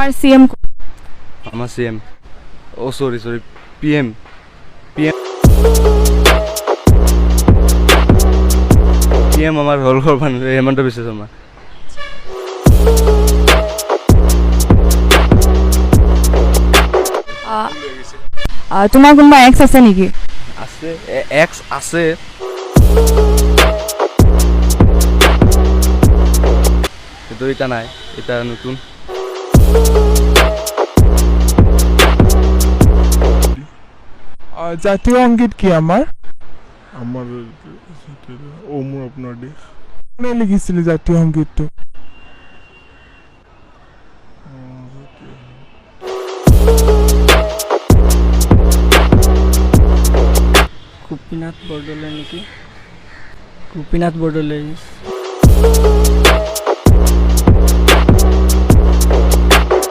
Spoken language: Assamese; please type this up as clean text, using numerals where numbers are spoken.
আমাৰ CM আমাৰ CM সৰি PM আমাৰ হল কৰবান হেমন্ত বিশ্ব শৰ্মা তোমাৰ কোনোবা এক্স আছে নেকি? আছে এক্স আছে কিন্তু এটা নাই এটা নতুন জাতীয় সংগীত কি আমাৰ ও মোৰ আপোনাৰ দেশ কোনে লিখিছিল জাতীয় সংগীতটো গোপীনাথ বৰদলৈ নেকি গোপীনাথ বৰদলৈ